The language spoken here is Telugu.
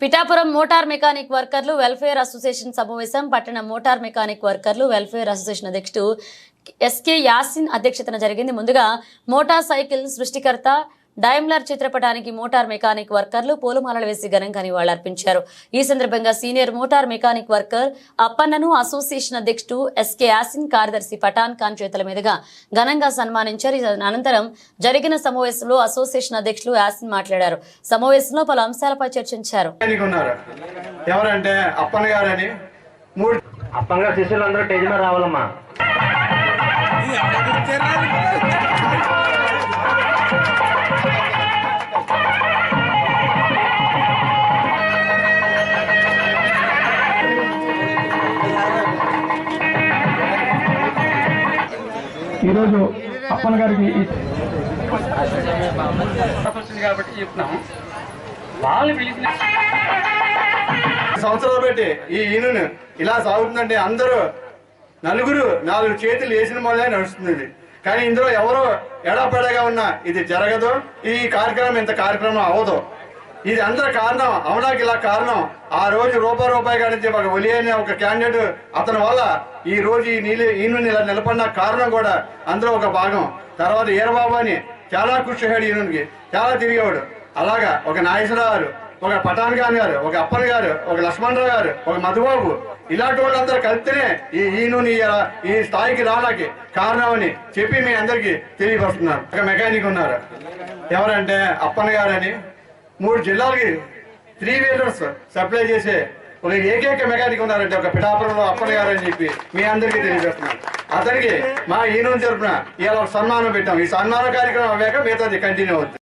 పిఠాపురం మోటార్ మెకానిక్ వర్కర్లు వెల్ఫేర్ అసోసియేషన్ సమావేశం. పట్టణ మోటార్ మెకానిక్ వర్కర్లు వెల్ఫేర్ అసోసియేషన్ అధ్యక్షుడు ఎస్కే యాసిన్ అధ్యక్షతన జరిగింది. ముందుగా మోటార్ సైకిల్ సృష్టికర్త డైమ్లర్ చిత్రపటానికి మోటార్ మెకానిక్ వర్కర్లు పూలమాలలు వేసి ఘనంగా నివాళులర్పించారు. ఈ సందర్భంగా సీనియర్ మోటార్ మెకానిక్ వర్కర్ అప్పన్నను అసోసియేషన్ అధ్యక్షుడు ఎస్కే యాసిన్, కార్యదర్శి పఠాన్ ఖాన్ చేతుల మీదుగా ఘనంగా సన్మానించారు. అనంతరం జరిగిన సమావేశంలో అసోసియేషన్ అధ్యక్షులు యాసిన్ మాట్లాడారు. సమావేశంలో పలు అంశాలపై చర్చించారు. ఎవరంటే అప్పన్న గారని అప్పన్న గారు శిష్యులందరూ స్టేజ్ మీద రావాలమ్మా. ఈరోజు అప్పన్న గారికి కాబట్టి చెప్తున్నాము, వాళ్ళు పిలిచిన సంవత్సరాలు పెట్టి ఈ ఈయనను ఇలా సాగుతుందంటే అందరూ నలుగురు 4 చేతులు వేసిన వల్లే నడుస్తుంది. కానీ ఇందులో ఎవరో ఎడాపెడగా ఉన్నా ఇది జరగదు, ఈ కార్యక్రమం ఇంత కార్యక్రమం అవ్వదు. ఇది అందరి కారణం అవడానికి ఇలా కారణం ఆ రోజు రూపాయి కాడించే ఒక ఒలి అనే ఒక క్యాండిడేట్, అతని వల్ల ఈ రోజు ఈయన ఇలా నిలబడిన కారణం కూడా అందులో ఒక భాగం. తర్వాత ఈరబాబు అని చాలా కృషి అయ్యాడు, ఈయనకి చాలా తిరిగేవాడు. అలాగా ఒక నాగేశ్వరరావు గారు, ఒక పఠాన్ ఖాన్ గారు, ఒక అప్పన్ గారు, ఒక లక్ష్మణరావు గారు, ఒక మధుబాబు, ఇలాంటి వాళ్ళందరూ కలిస్తేనే ఈయనని ఈ స్థాయికి రావడానికి కారణమని చెప్పి మీ అందరికీ తెలియపరుస్తున్నారు. ఒక మెకానిక్ ఉన్నారు, ఎవరంటే అప్పన్ గారని 3 జిల్లాలకి 3 వీలర్స్ సప్లై చేసే ఒక ఏకైక మెకానిక్ ఉన్నారంటే ఒక పిఠాపురంలో అప్పన్న గారు అని చెప్పి మీ అందరికీ తెలియజేస్తున్నాను. అతనికి మా ఈయన తరపున ఇలా సన్మానం పెట్టాం. ఈ సన్మాన కార్యక్రమం అవ్వాక మిగతాది కంటిన్యూ అవుతుంది.